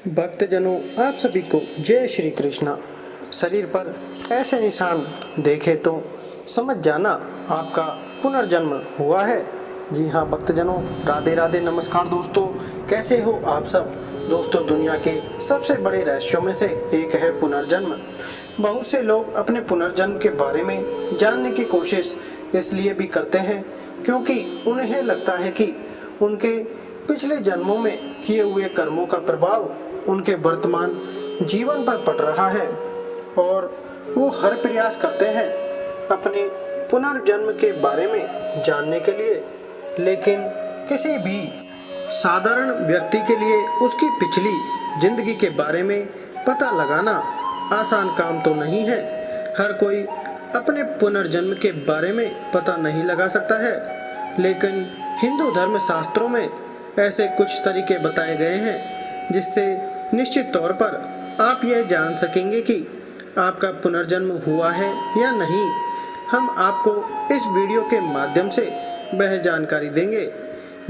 भक्तजनों, आप सभी को जय श्री कृष्णा। शरीर पर ऐसे निशान देखे तो समझ जाना आपका पुनर्जन्म हुआ है। जी हाँ भक्तजनों, राधे राधे, नमस्कार दोस्तों। कैसे हो आप सब दोस्तों? दुनिया के सबसे बड़े रहस्यों में से एक है पुनर्जन्म। बहुत से लोग अपने पुनर्जन्म के बारे में जानने की कोशिश इसलिए भी करते हैं क्योंकि उन्हें लगता है कि उनके पिछले जन्मों में किए हुए कर्मों का प्रभाव उनके वर्तमान जीवन पर पड़ रहा है और वो हर प्रयास करते हैं अपने पुनर्जन्म के बारे में जानने के लिए। लेकिन किसी भी साधारण व्यक्ति के लिए उसकी पिछली जिंदगी के बारे में पता लगाना आसान काम तो नहीं है। हर कोई अपने पुनर्जन्म के बारे में पता नहीं लगा सकता है, लेकिन हिंदू धर्म शास्त्रों में ऐसे कुछ तरीके बताए गए हैं जिससे निश्चित तौर पर आप यह जान सकेंगे कि आपका पुनर्जन्म हुआ है या नहीं। हम आपको इस वीडियो के माध्यम से वह जानकारी देंगे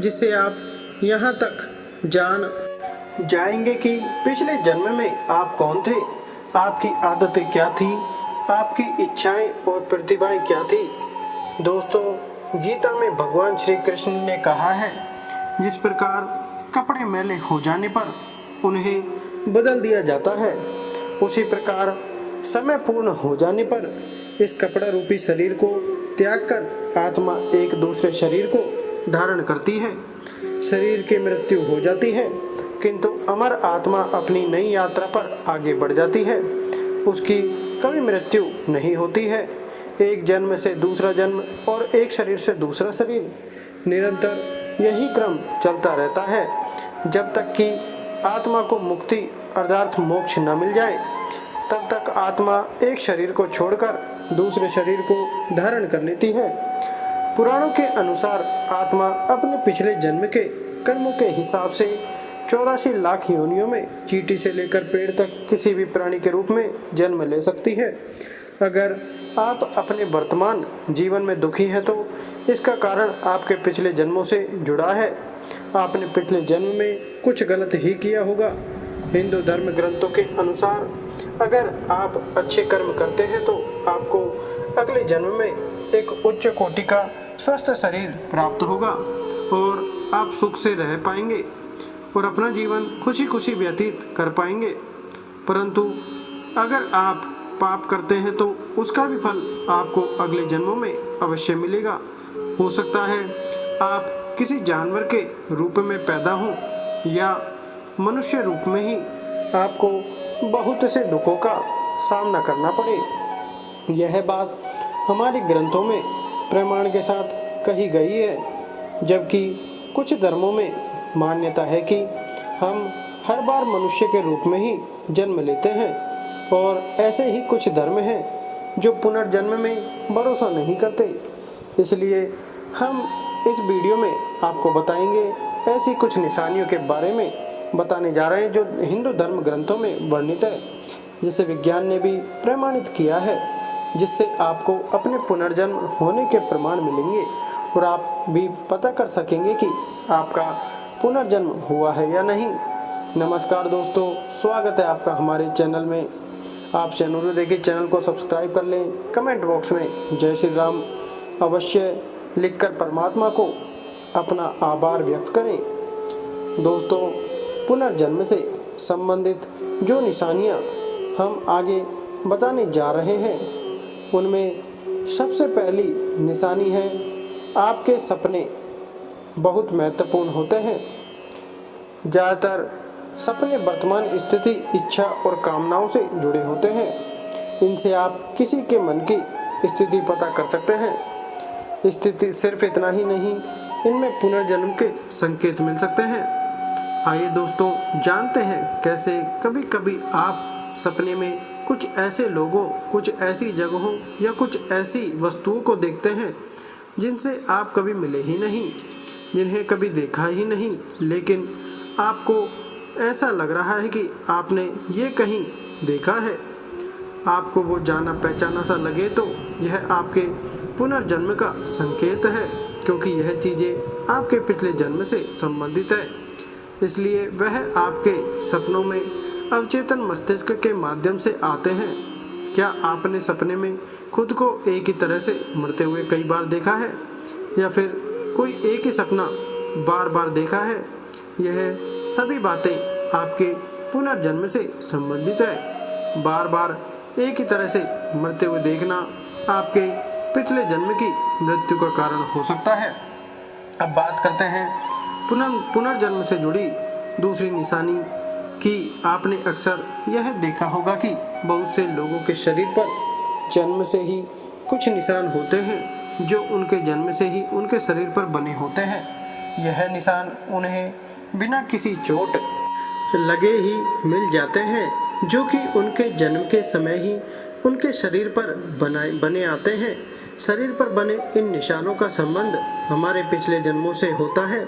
जिससे आप यहाँ तक जान जाएंगे कि पिछले जन्म में आप कौन थे, आपकी आदतें क्या थी, आपकी इच्छाएं और प्रतिभाएं क्या थी। दोस्तों, गीता में भगवान श्री कृष्ण ने कहा है, जिस प्रकार कपड़े मैले हो जाने पर उन्हें बदल दिया जाता है, उसी प्रकार समय पूर्ण हो जाने पर इस कपड़ा रूपी शरीर को त्याग कर आत्मा एक दूसरे शरीर को धारण करती है। शरीर की मृत्यु हो जाती है किंतु अमर आत्मा अपनी नई यात्रा पर आगे बढ़ जाती है। उसकी कभी मृत्यु नहीं होती है। एक जन्म से दूसरा जन्म और एक शरीर से दूसरा शरीर, निरंतर यही क्रम चलता रहता है जब तक कि आत्मा को मुक्ति अर्थात मोक्ष न मिल जाए। तब तक आत्मा एक शरीर को छोड़कर दूसरे शरीर को धारण कर लेती है। पुराणों के अनुसार आत्मा अपने पिछले जन्म के कर्मों के हिसाब से 84 लाख योनियों में चींटी से लेकर पेड़ तक किसी भी प्राणी के रूप में जन्म ले सकती है। अगर आप अपने वर्तमान जीवन में दुखी हैं तो इसका कारण आपके पिछले जन्मों से जुड़ा है। आपने पिछले जन्म में कुछ गलत ही किया होगा। हिंदू धर्म ग्रंथों के अनुसार अगर आप अच्छे कर्म करते हैं तो आपको अगले जन्म में एक उच्च कोटि का स्वस्थ शरीर प्राप्त होगा और आप सुख से रह पाएंगे और अपना जीवन खुशी खुशी व्यतीत कर पाएंगे। परंतु अगर आप पाप करते हैं तो उसका भी फल आपको अगले जन्मों में अवश्य मिलेगा। हो सकता है आप किसी जानवर के रूप में पैदा हों या मनुष्य रूप में ही आपको बहुत से दुखों का सामना करना पड़े। यह बात हमारे ग्रंथों में प्रमाण के साथ कही गई है, जबकि कुछ धर्मों में मान्यता है कि हम हर बार मनुष्य के रूप में ही जन्म लेते हैं और ऐसे ही कुछ धर्म हैं जो पुनर्जन्म में भरोसा नहीं करते। इसलिए हम इस वीडियो में आपको बताएंगे ऐसी कुछ निशानियों के बारे में बताने जा रहे हैं जो हिंदू धर्म ग्रंथों में वर्णित है, जिसे विज्ञान ने भी प्रमाणित किया है, जिससे आपको अपने पुनर्जन्म होने के प्रमाण मिलेंगे और आप भी पता कर सकेंगे कि आपका पुनर्जन्म हुआ है या नहीं। नमस्कार दोस्तों, स्वागत है आपका हमारे चैनल में। आपसे अनुरोध है कि चैनल को सब्सक्राइब कर लें। कमेंट बॉक्स में जय श्री राम अवश्य लिखकर परमात्मा को अपना आभार व्यक्त करें। दोस्तों, पुनर्जन्म से संबंधित जो निशानियां हम आगे बताने जा रहे हैं उनमें सबसे पहली निशानी है, आपके सपने बहुत महत्वपूर्ण होते हैं। ज़्यादातर सपने वर्तमान स्थिति, इच्छा और कामनाओं से जुड़े होते हैं। इनसे आप किसी के मन की स्थिति पता कर सकते हैं। स्थिति सिर्फ इतना ही नहीं, इनमें पुनर्जन्म के संकेत मिल सकते हैं। आइए दोस्तों, जानते हैं कैसे कभी कभी आप सपने में कुछ ऐसे लोगों, कुछ ऐसी जगहों या कुछ ऐसी वस्तुओं को देखते हैं जिनसे आप कभी मिले ही नहीं, जिन्हें कभी देखा ही नहीं, लेकिन आपको ऐसा लग रहा है कि आपने ये कहीं देखा है। आपको वो जाना पहचाना सा लगे तो यह आपके पुनर्जन्म का संकेत है, क्योंकि यह चीज़ें आपके पिछले जन्म से संबंधित है। इसलिए वह आपके सपनों में अवचेतन मस्तिष्क के माध्यम से आते हैं। क्या आपने सपने में खुद को एक ही तरह से मरते हुए कई बार देखा है, या फिर कोई एक ही सपना बार बार देखा है? यह सभी बातें आपके पुनर्जन्म से संबंधित है। बार बार एक ही तरह से मरते हुए देखना आपके पिछले जन्म की मृत्यु का कारण हो सकता है। अब बात करते हैं पुनर्जन्म से जुड़ी दूसरी निशानी कि आपने अक्सर यह देखा होगा कि बहुत से लोगों के शरीर पर जन्म से ही कुछ निशान होते हैं जो उनके जन्म से ही उनके शरीर पर बने होते हैं। यह निशान उन्हें बिना किसी चोट लगे ही मिल जाते हैं, जो कि उनके जन्म के समय ही उनके शरीर पर बने आते हैं। शरीर पर बने इन निशानों का संबंध हमारे पिछले जन्मों से होता है।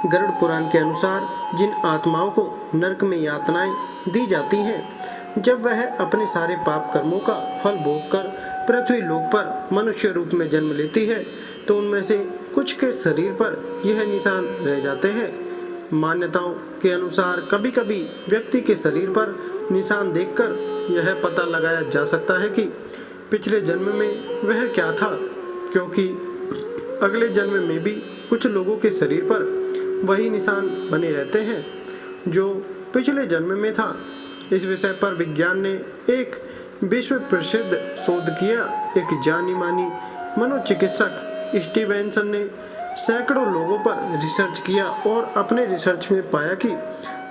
गरुड़ पुराण के अनुसार जिन आत्माओं को नरक में यातनाएं दी जाती हैं, जब वह अपने सारे पाप कर्मों का फल भोगकर पृथ्वी लोक पर मनुष्य रूप में जन्म लेती है, तो उनमें से कुछ के शरीर पर यह निशान रह जाते हैं। मान्यताओं के अनुसार कभी कभी व्यक्ति के शरीर पर निशान देखकर यह पता लगाया जा सकता है कि पिछले जन्म में वह क्या था, क्योंकि अगले जन्म में भी कुछ लोगों के शरीर पर वही निशान बने रहते हैं जो पिछले जन्म में था। इस विषय पर विज्ञान ने एक विश्व प्रसिद्ध शोध किया। एक जानी मानी मनोचिकित्सक स्टीवेंसन ने सैकड़ों लोगों पर रिसर्च किया और अपने रिसर्च में पाया कि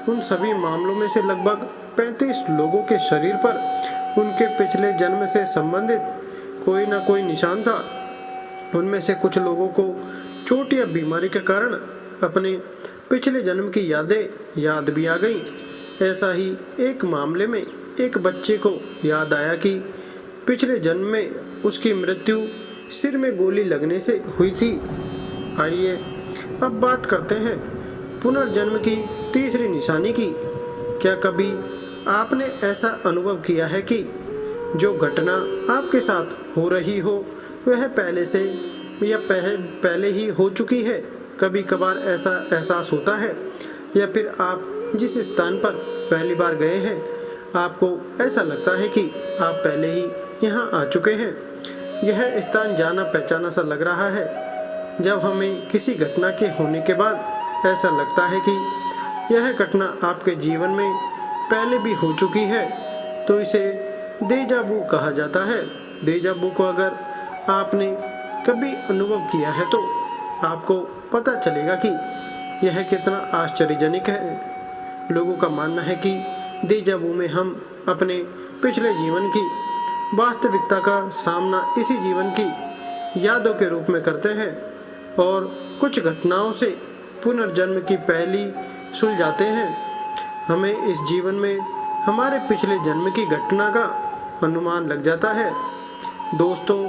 उन सभी मामलों में से लगभग 35 लोगों के शरीर पर उनके पिछले जन्म से संबंधित कोई ना कोई निशान था। उनमें से कुछ लोगों को चोट या बीमारी के कारण अपने पिछले जन्म की यादें याद भी आ गई। ऐसा ही एक मामले में एक बच्चे को याद आया कि पिछले जन्म में उसकी मृत्यु सिर में गोली लगने से हुई थी। आइए अब बात करते हैं पुनर्जन्म की तीसरी निशानी की। क्या कभी आपने ऐसा अनुभव किया है कि जो घटना आपके साथ हो रही हो वह पहले से या पहले ही हो चुकी है? कभी कभार ऐसा एहसास होता है, या फिर आप जिस स्थान पर पहली बार गए हैं आपको ऐसा लगता है कि आप पहले ही यहाँ आ चुके हैं। यह स्थान जाना पहचाना सा लग रहा है। जब हमें किसी घटना के होने के बाद ऐसा लगता है कि यह घटना आपके जीवन में पहले भी हो चुकी है, तो इसे देजा वू कहा जाता है। देजा वू को अगर आपने कभी अनुभव किया है तो आपको पता चलेगा कि यह कितना आश्चर्यजनक है। लोगों का मानना है कि देजा वू में हम अपने पिछले जीवन की वास्तविकता का सामना इसी जीवन की यादों के रूप में करते हैं और कुछ घटनाओं से पुनर्जन्म की पहली सुलझाते हैं। हमें इस जीवन में हमारे पिछले जन्म की घटना का अनुमान लग जाता है। दोस्तों,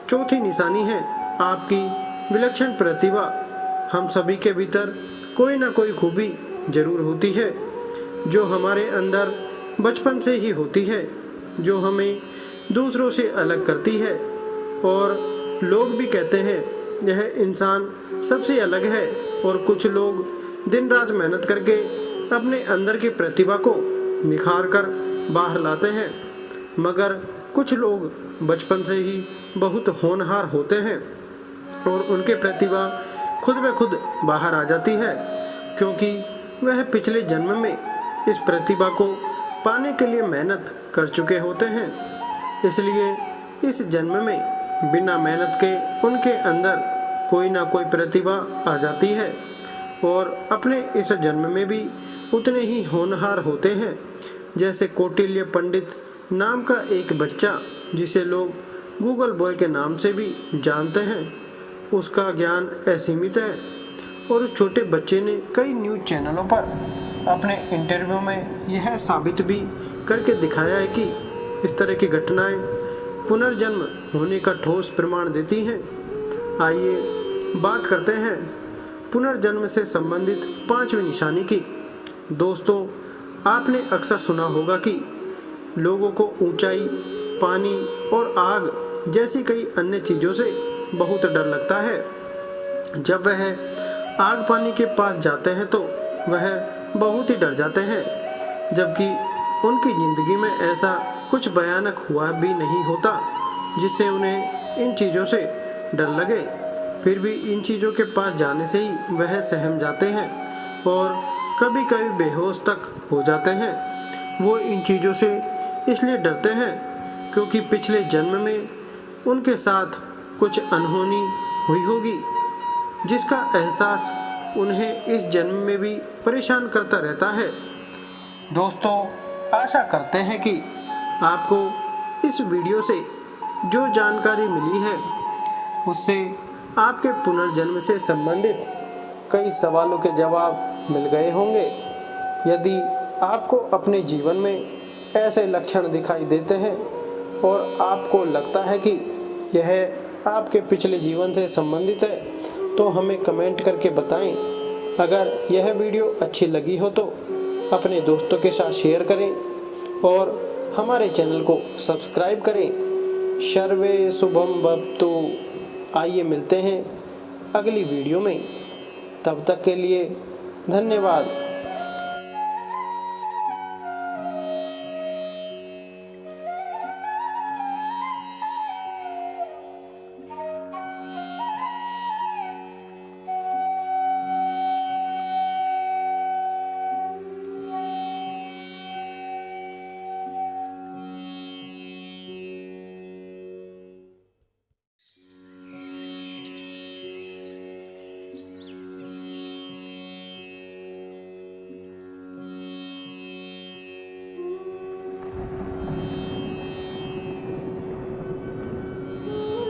चौथी निशानी है आपकी विलक्षण प्रतिभा। हम सभी के भीतर कोई ना कोई खूबी जरूर होती है जो हमारे अंदर बचपन से ही होती है, जो हमें दूसरों से अलग करती है। और लोग भी कहते हैं यह इंसान सबसे अलग है, और कुछ लोग दिन रात मेहनत करके अपने अंदर की प्रतिभा को निखार कर बाहर लाते हैं, मगर कुछ लोग बचपन से ही बहुत होनहार होते हैं और उनकी प्रतिभा खुद ब खुद बाहर आ जाती है, क्योंकि वह पिछले जन्म में इस प्रतिभा को पाने के लिए मेहनत कर चुके होते हैं। इसलिए इस जन्म में बिना मेहनत के उनके अंदर कोई ना कोई प्रतिभा आ जाती है और अपने इस जन्म में भी उतने ही होनहार होते हैं। जैसे कौटिल्य पंडित नाम का एक बच्चा, जिसे लोग गूगल बॉय के नाम से भी जानते हैं, उसका ज्ञान असीमित है और उस छोटे बच्चे ने कई न्यूज़ चैनलों पर अपने इंटरव्यू में यह साबित भी करके दिखाया है कि इस तरह की घटनाएं पुनर्जन्म होने का ठोस प्रमाण देती हैं। आइए बात करते हैं पुनर्जन्म से संबंधित पांचवी निशानी की। दोस्तों, आपने अक्सर सुना होगा कि लोगों को ऊंचाई, पानी और आग जैसी कई अन्य चीज़ों से बहुत डर लगता है। जब वह आग पानी के पास जाते हैं तो वह बहुत ही डर जाते हैं, जबकि उनकी ज़िंदगी में ऐसा कुछ भयानक हुआ भी नहीं होता जिससे उन्हें इन चीज़ों से डर लगे। फिर भी इन चीज़ों के पास जाने से ही वह सहम जाते हैं और कभी कभी बेहोश तक हो जाते हैं। वो इन चीज़ों से इसलिए डरते हैं क्योंकि पिछले जन्म में उनके साथ कुछ अनहोनी हुई होगी, जिसका एहसास उन्हें इस जन्म में भी परेशान करता रहता है। दोस्तों, आशा करते हैं कि आपको इस वीडियो से जो जानकारी मिली है उससे आपके पुनर्जन्म से संबंधित कई सवालों के जवाब मिल गए होंगे। यदि आपको अपने जीवन में ऐसे लक्षण दिखाई देते हैं और आपको लगता है कि यह आपके पिछले जीवन से संबंधित है तो हमें कमेंट करके बताएं। अगर यह वीडियो अच्छी लगी हो तो अपने दोस्तों के साथ शेयर करें और हमारे चैनल को सब्सक्राइब करें। सर्वे शुभम भवतु। आइए मिलते हैं अगली वीडियो में, तब तक के लिए धन्यवाद।